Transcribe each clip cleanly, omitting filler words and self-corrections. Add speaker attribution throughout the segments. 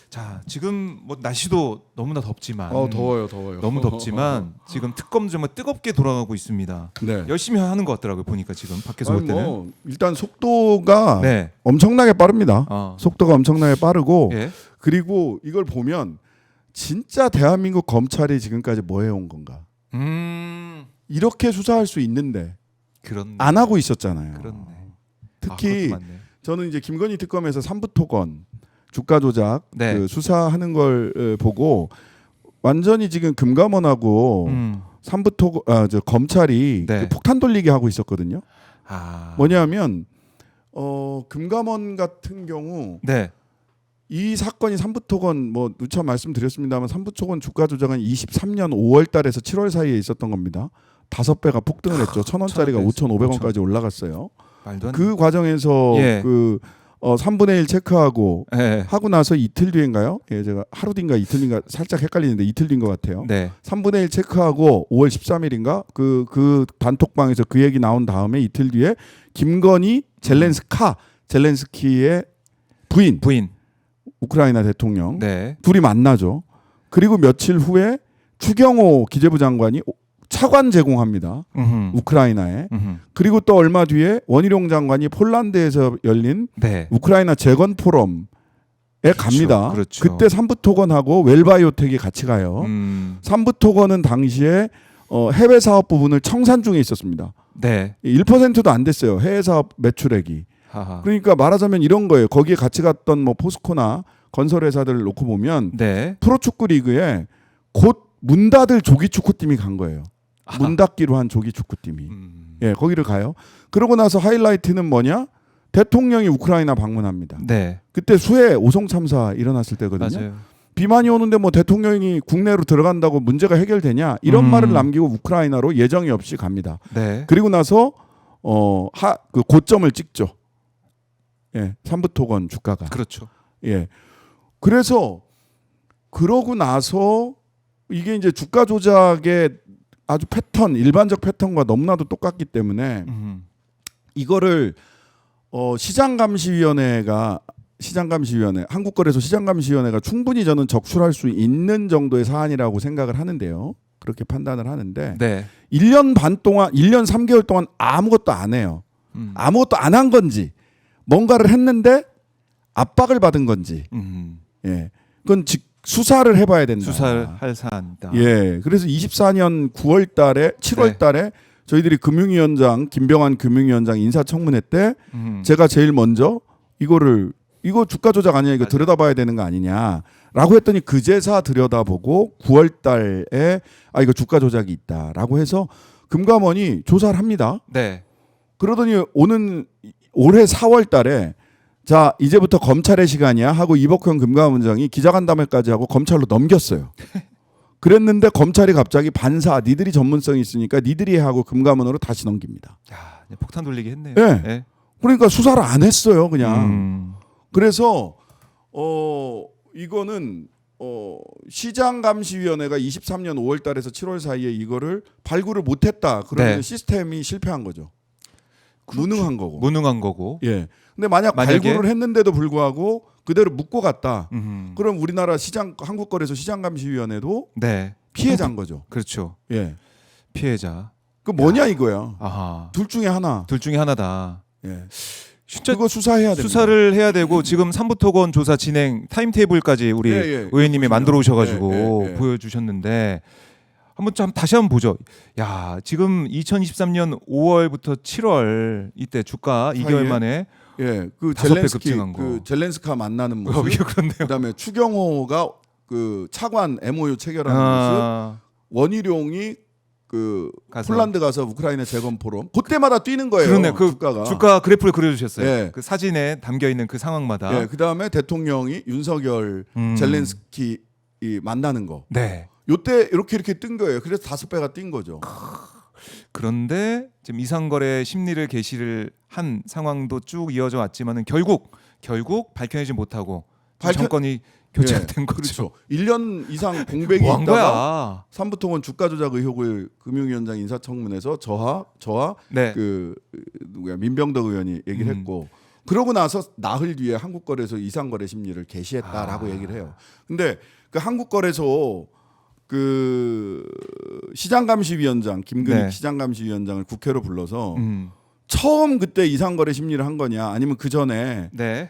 Speaker 1: 자, 지금 뭐 날씨도 너무나 덥지만
Speaker 2: 더워요.
Speaker 1: 너무 덥지만 지금 특검 정말 뜨겁게 돌아가고 있습니다.
Speaker 2: 네.
Speaker 1: 열심히 하는 것 같더라고요. 보니까 지금 밖에서 볼 때는.
Speaker 2: 뭐 일단 속도가
Speaker 1: 네.
Speaker 2: 엄청나게 빠릅니다. 속도가 엄청나게 빠르고
Speaker 1: 예.
Speaker 2: 그리고 이걸 보면 진짜 대한민국 검찰이 지금까지 뭐 해온 건가? 이렇게 수사할 수 있는데
Speaker 1: 그렇네.
Speaker 2: 안 하고 있었잖아요.
Speaker 1: 그렇네.
Speaker 2: 특히
Speaker 1: 그것도 맞네.
Speaker 2: 저는 이제 김건희 특검에서 삼부토건 주가 조작
Speaker 1: 네.
Speaker 2: 그 수사하는 걸 보고 완전히 지금 금감원하고 저 검찰이
Speaker 1: 네.
Speaker 2: 그 폭탄 돌리기 하고 있었거든요. 뭐냐면 금감원 같은 경우
Speaker 1: 네.
Speaker 2: 이 사건이 삼부토건 뭐 누차 말씀드렸습니다만 삼부토건 주가 조작은 23년 5월달에서 7월 사이에 있었던 겁니다. 5배가 폭등을 했죠. 1,000원짜리가 5,500원까지 올라갔어요.
Speaker 1: 말도 안
Speaker 2: 그 과정에서
Speaker 1: 예.
Speaker 2: 그 3분의 1 체크하고
Speaker 1: 예.
Speaker 2: 하고 나서 이틀 뒤인가요? 예, 제가 하루 뒤인가 이틀 뒤인가 살짝 헷갈리는데 이틀 뒤인 것 같아요.
Speaker 1: 네.
Speaker 2: 3분의 1 체크하고 5월 13일인가 그 단톡방에서 그 얘기 나온 다음에 이틀 뒤에 김건희 젤렌스키의 부인 우크라이나 대통령
Speaker 1: 네.
Speaker 2: 둘이 만나죠. 그리고 며칠 후에 추경호 기재부 장관이 차관 제공합니다. 우크라이나에. 그리고 또 얼마 뒤에 원희룡 장관이 폴란드에서 열린
Speaker 1: 네.
Speaker 2: 우크라이나 재건 포럼에 갑니다.
Speaker 1: 그렇죠.
Speaker 2: 그때 삼부토건하고 웰바이오텍이 같이 가요. 삼부토건은 당시에 해외 사업 부분을 청산 중에 있었습니다.
Speaker 1: 네.
Speaker 2: 1%도 안 됐어요. 해외 사업 매출액이.
Speaker 1: 하하.
Speaker 2: 그러니까 말하자면 이런 거예요. 거기에 같이 갔던 뭐 포스코나 건설 회사들을 놓고 보면
Speaker 1: 네.
Speaker 2: 프로축구 리그에 곧 문 닫을 조기 축구팀이 간 거예요. 문 닫기로 한 조기 축구팀이. 예, 거기를 가요. 그러고 나서 하이라이트는 뭐냐? 대통령이 우크라이나 방문합니다.
Speaker 1: 네.
Speaker 2: 그때 수해 오송 참사 일어났을 때거든요.
Speaker 1: 맞아요.
Speaker 2: 비만이 오는데 뭐 대통령이 국내로 들어간다고 문제가 해결되냐? 이런 말을 남기고 우크라이나로 예정이 없이 갑니다.
Speaker 1: 네.
Speaker 2: 그리고 나서 그 고점을 찍죠. 예, 삼부토건 주가가.
Speaker 1: 그렇죠.
Speaker 2: 예. 그래서 그러고 나서 이게 이제 주가 조작의 아주 일반적 패턴과 너무나도 똑같기 때문에 이거를 시장감시위원회 한국거래소 시장감시위원회가 충분히 저는 적출할 수 있는 정도의 사안이라고 생각을 하는데요. 그렇게 판단을 하는데
Speaker 1: 네.
Speaker 2: 1년 3개월 동안 아무것도 안 해요. 아무것도 안 한 건지 뭔가를 했는데 압박을 받은 건지 예, 그건 수사를 해봐야 된다.
Speaker 1: 수사를 할 사안이다.
Speaker 2: 예, 그래서 24년 7월달에 저희들이 김병환 금융위원장 인사청문회 때 제가 제일 먼저 이거 주가 조작 아니야, 이거 들여다봐야 되는 거 아니냐라고 했더니 그제사 들여다보고 9월달에 이거 주가 조작이 있다라고 해서 금감원이 조사를 합니다.
Speaker 1: 네.
Speaker 2: 그러더니 올해 4월달에 자 이제부터 검찰의 시간이야 하고 이복현 금감원장이 기자간담회까지 하고 검찰로 넘겼어요. 그랬는데 검찰이 갑자기 니들이 전문성이 있으니까 니들이 하고 금감원으로 다시 넘깁니다.
Speaker 1: 야, 폭탄 돌리기 했네요.
Speaker 2: 네.
Speaker 1: 네.
Speaker 2: 그러니까 수사를 안 했어요, 그냥. 그래서 이거는 시장감시위원회가 23년 5월달에서 7월 사이에 이거를 발굴을 못했다. 그러면
Speaker 1: 네.
Speaker 2: 시스템이 실패한 거죠.
Speaker 1: 그렇죠.
Speaker 2: 무능한 거고. 예. 근데 만약에 발굴을 했는데도 불구하고 그대로 묻고 갔다. 그럼 우리나라 한국거래소 시장감시위원회도
Speaker 1: 네.
Speaker 2: 피해자인 거죠.
Speaker 1: 그렇죠.
Speaker 2: 예.
Speaker 1: 피해자.
Speaker 2: 그 뭐냐 이거야.
Speaker 1: 아하.
Speaker 2: 둘 중에 하나.
Speaker 1: 둘 중에 하나다.
Speaker 2: 예.
Speaker 1: 진짜
Speaker 2: 그거 수사해야 됩니다.
Speaker 1: 수사를 해야 되고 지금 삼부토건 조사 진행 타임테이블까지 우리 의원님이 만들어 오셔가지고 보여주셨는데 다시 한번 보죠. 야, 지금 2023년 5월부터 7월 이때 주가 2개월 만에
Speaker 2: 그
Speaker 1: 5배 급증한 거.
Speaker 2: 그 젤렌스카 만나는 모습.
Speaker 1: 그렇네요.
Speaker 2: 그다음에 추경호가 그 차관 MOU 체결하는 모습. 원희룡이 폴란드 가서 우크라이나 재건 포럼. 그때마다 뛰는 거예요.
Speaker 1: 그러네.
Speaker 2: 주가가.
Speaker 1: 주가 그래프를 그려주셨어요.
Speaker 2: 예.
Speaker 1: 그 사진에 담겨 있는 그 상황마다.
Speaker 2: 예. 그다음에 대통령이 윤석열, 젤렌스키 만나는 거.
Speaker 1: 네.
Speaker 2: 요때 이렇게 뜬 거예요. 그래서 5배가 뛴 거죠.
Speaker 1: 그런데 지금 이상거래 심리를 게시를 한 상황도 쭉 이어져 왔지만은 결국 밝혀내지 못하고 정권이 교체된 거죠.
Speaker 2: 그렇죠. 1년 이상 공백이
Speaker 1: 뭐한
Speaker 2: 있다가
Speaker 1: 거야?
Speaker 2: 삼부토건 주가 조작 의혹을 금융위원장 인사청문회에서 저와
Speaker 1: 네.
Speaker 2: 민병덕 의원이 얘기를 했고 그러고 나서 나흘 뒤에 한국거래소 이상거래 심리를 개시했다라고 얘기를 해요. 근데 그 한국거래소 그 시장감시위원장 김근익
Speaker 1: 네.
Speaker 2: 시장감시위원장을 국회로 불러서 처음 그때 이상거래 심리를 한 거냐 아니면 그 전에
Speaker 1: 네.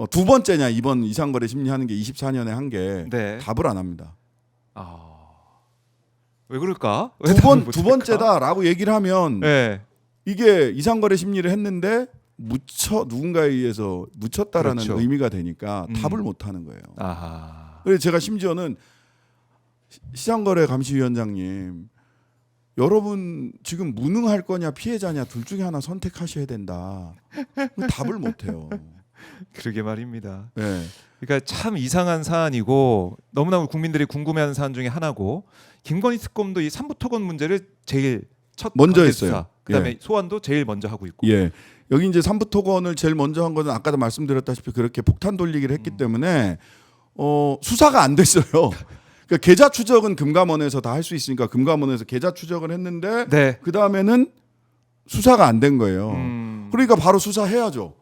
Speaker 2: 두 번째냐 이번 이상거래 심리하는 게 24년에 한 게
Speaker 1: 네.
Speaker 2: 답을 안 합니다.
Speaker 1: 왜 그럴까?
Speaker 2: 두 번째다라고 얘기를 하면
Speaker 1: 네.
Speaker 2: 이게 이상거래 심리를 했는데 누군가에 의해서 묻혔다라는
Speaker 1: 그렇죠.
Speaker 2: 의미가 되니까 답을 못 하는 거예요.
Speaker 1: 아하.
Speaker 2: 그래서 제가 심지어는 시장거래 감시위원장님 여러분 지금 무능할 거냐 피해자냐 둘 중에 하나 선택하셔야 된다. 답을 못 해요.
Speaker 1: 그러게 말입니다.
Speaker 2: 네.
Speaker 1: 그러니까 참 이상한 사안이고 너무나 국민들이 궁금해하는 사안 중에 하나고 김건희 특검도 이 삼부토건 문제를 제일 첫
Speaker 2: 먼저
Speaker 1: 관계
Speaker 2: 했어요.
Speaker 1: 수사, 그다음에
Speaker 2: 예.
Speaker 1: 소환도 제일 먼저 하고 있고.
Speaker 2: 예. 여기 이제 삼부토건을 제일 먼저 한 거는 아까도 말씀드렸다시피 그렇게 폭탄 돌리기를 했기 때문에 수사가 안 됐어요. 그러니까 계좌 추적은 금감원에서 다 할 수 있으니까 금감원에서 계좌 추적을 했는데
Speaker 1: 네.
Speaker 2: 그 다음에는 수사가 안 된 거예요. 그러니까 바로 수사해야죠.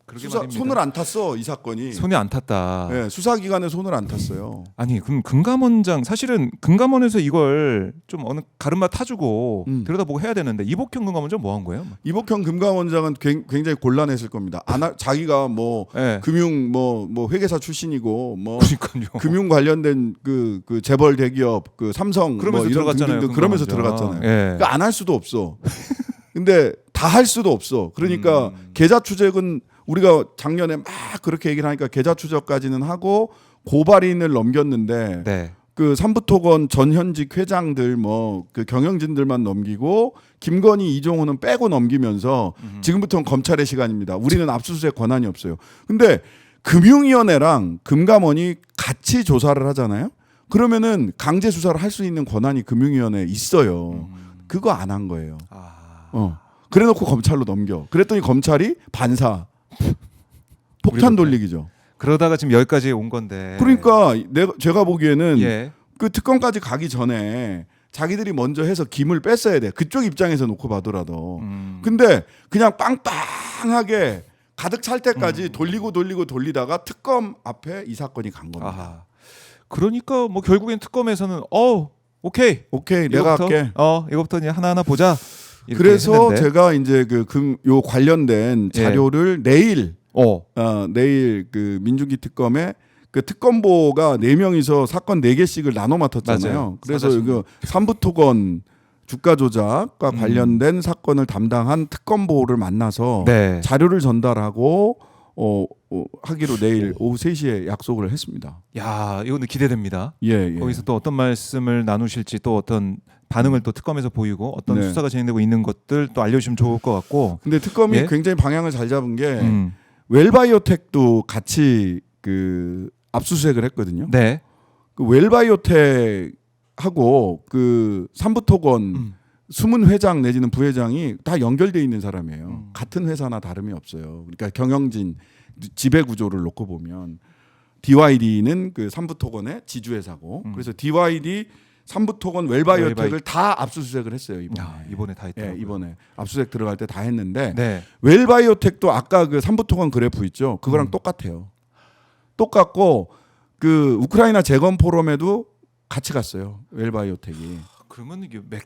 Speaker 1: 그러게
Speaker 2: 수사,
Speaker 1: 말입니다.
Speaker 2: 손을 안 탔어 이 사건이.
Speaker 1: 손이 안 탔다.
Speaker 2: 네, 수사기관에 손을 안 탔어요.
Speaker 1: 아니 그럼 금감원장 사실은 금감원에서 이걸 좀 어느 가르마 타주고 들여다보고 해야 되는데 이복형 금감원장 뭐 한 거예요?
Speaker 2: 이복형 금감원장은 굉장히 곤란했을 겁니다. 자기가 뭐
Speaker 1: 네.
Speaker 2: 금융 뭐 회계사 출신이고 뭐
Speaker 1: 그러니까요.
Speaker 2: 금융 관련된 그 재벌 대기업 그 삼성
Speaker 1: 그러면서
Speaker 2: 뭐 이런
Speaker 1: 들어갔잖아요,
Speaker 2: 등등등 그러면서
Speaker 1: 금감원장.
Speaker 2: 들어갔잖아요.
Speaker 1: 예.
Speaker 2: 그러니까 안 할 수도 없어. 근데 다 할 수도 없어. 그러니까 계좌 추적은 우리가 작년에 막 그렇게 얘기를 하니까 계좌 추적까지는 하고 고발인을 넘겼는데
Speaker 1: 네.
Speaker 2: 그 삼부토건 전현직 회장들 뭐 그 경영진들만 넘기고 김건희 이종호는 빼고 넘기면서 지금부터는 검찰의 시간입니다. 우리는 압수수색 권한이 없어요. 근데 금융위원회랑 금감원이 같이 조사를 하잖아요. 그러면은 강제 수사를 할 수 있는 권한이 금융위원회에 있어요. 그거 안 한 거예요. 그래놓고 검찰로 넘겨. 그랬더니 검찰이 반사. 폭탄 돌리기죠.
Speaker 1: 그러다가 지금 여기까지 온 건데.
Speaker 2: 그러니까 제가 보기에는
Speaker 1: 예.
Speaker 2: 그 특검까지 가기 전에 자기들이 먼저 해서 김을 뺐어야 돼. 그쪽 입장에서 놓고 봐더라도. 근데 그냥 빵빵하게 가득 찰 때까지 돌리다가 특검 앞에 이 사건이 간 겁니다.
Speaker 1: 아하. 그러니까 뭐 결국엔 특검에서는 오케이
Speaker 2: 내가 할게.
Speaker 1: 이거부터 이제 하나하나 보자.
Speaker 2: 그래서
Speaker 1: 했는데.
Speaker 2: 제가 이제 요 관련된 자료를 내일 내일 그 민중기 특검에 그 특검보가 4명이서 사건 4개씩을 나눠 맡았잖아요.
Speaker 1: 맞아요.
Speaker 2: 그래서 이거 삼부토건 주가 조작과 관련된 사건을 담당한 특검보를 만나서
Speaker 1: 네.
Speaker 2: 자료를 전달하고 하기로 내일 오후 3시에 약속을 했습니다.
Speaker 1: 야, 이거는 기대됩니다.
Speaker 2: 예.
Speaker 1: 거기서 또 어떤 말씀을 나누실지 또 어떤 반응을 또 특검에서 보이고 어떤
Speaker 2: 네.
Speaker 1: 수사가 진행되고 있는 것들 또 알려주시면 좋을 것 같고.
Speaker 2: 근데 특검이
Speaker 1: 예?
Speaker 2: 굉장히 방향을 잘 잡은 게 웰바이오텍도 같이 그 압수수색을 했거든요.
Speaker 1: 네.
Speaker 2: 그 웰바이오텍하고 그 삼부토건 숨은 회장 내지는 부회장이 다 연결돼 있는 사람이에요. 같은 회사나 다름이 없어요. 그러니까 경영진 지배 구조를 놓고 보면 DYD는 그 삼부토건의 지주회사고 그래서 DYD 삼부토건 웰바이오텍을 다 압수수색을 했어요
Speaker 1: 이번에 다 했더라고요.
Speaker 2: 예, 이번에 압수수색 들어갈 때 다 했는데
Speaker 1: 네.
Speaker 2: 웰바이오텍도 아까 그 삼부토건 그래프 있죠. 그거랑 똑같아요. 똑같고 그 우크라이나 재건 포럼에도 같이 갔어요. 웰바이오텍이.
Speaker 1: 그러면 이게 몇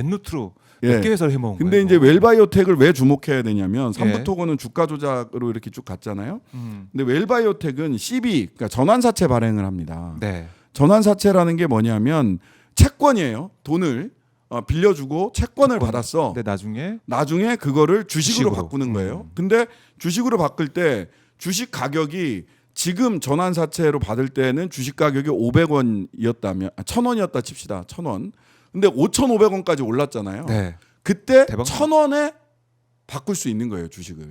Speaker 1: 루트로
Speaker 2: 예.
Speaker 1: 몇 개 회사를 해먹은
Speaker 2: 근데
Speaker 1: 거예요?
Speaker 2: 이제 웰바이오텍을 왜 주목해야 되냐면 삼부토건은 주가 조작으로 이렇게 쭉 갔잖아요. 근데 웰바이오텍은 CB 그러니까 전환사채 발행을 합니다.
Speaker 1: 네.
Speaker 2: 전환사채라는 게 뭐냐면 채권이에요. 돈을 빌려주고 채권을 받았어.
Speaker 1: 근데
Speaker 2: 나중에 그거를 주식으로
Speaker 1: 주식으로.
Speaker 2: 바꾸는 거예요. 근데 주식으로 바꿀 때 주식 가격이 지금 전환사채로 받을 때는 주식 가격이 500원이었다면 1,000원이었다 칩시다. 1,000원. 근데 5,500원까지 올랐잖아요.
Speaker 1: 네.
Speaker 2: 그때
Speaker 1: 대박.
Speaker 2: 1,000원에 바꿀 수 있는 거예요, 주식을.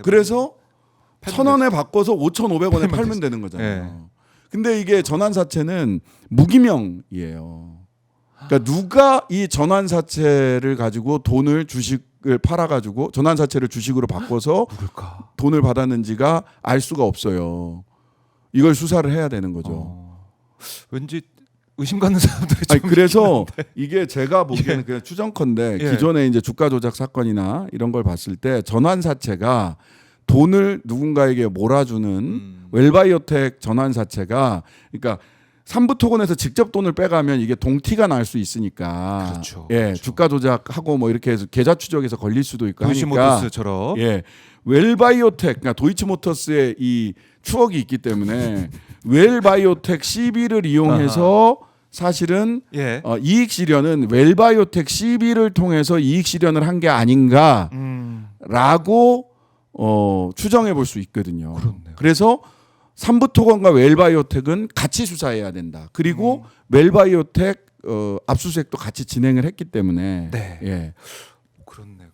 Speaker 2: 그래서 1,000원에 바꿔서 5,500원에 팔면 되는 거잖아요.
Speaker 1: 네.
Speaker 2: 근데 이게 전환사채는 무기명이에요. 그러니까 누가 이 전환사채를 가지고 돈을 주식을 팔아가지고 전환사채를 주식으로 바꿔서
Speaker 1: 누굴까?
Speaker 2: 돈을 받았는지가 알 수가 없어요. 이걸 수사를 해야 되는 거죠.
Speaker 1: 왠지 의심 갖는 사람들이
Speaker 2: 아니,
Speaker 1: 좀
Speaker 2: 그래서
Speaker 1: 있긴 한데.
Speaker 2: 이게 제가 보기에는
Speaker 1: 예.
Speaker 2: 그냥 추정컨대
Speaker 1: 예.
Speaker 2: 기존에 이제 주가 조작 사건이나 이런 걸 봤을 때 전환사채가 돈을 누군가에게 몰아주는 웰바이오텍 전환사채가 그러니까 삼부토건에서 직접 돈을 빼가면 이게 동티가 날 수 있으니까
Speaker 1: 그렇죠.
Speaker 2: 예,
Speaker 1: 그렇죠.
Speaker 2: 주가 조작하고 뭐 이렇게 해서 계좌 추적에서 걸릴 수도 있고 하니까
Speaker 1: 도이치모터스처럼
Speaker 2: 예, 웰바이오텍 그러니까 도이치모터스의 이 추억이 있기 때문에 웰바이오텍 CB를 이용해서 사실은
Speaker 1: 예.
Speaker 2: 이익 실현은 웰바이오텍 CB를 통해서 이익 실현을 한 게 아닌가라고 추정해 볼 수 있거든요.
Speaker 1: 그렇네요.
Speaker 2: 그래서 삼부토건과 웰바이오텍은 같이 수사해야 된다. 그리고 웰바이오텍 압수수색도 같이 진행을 했기 때문에
Speaker 1: 네.
Speaker 2: 예.
Speaker 1: 그렇네.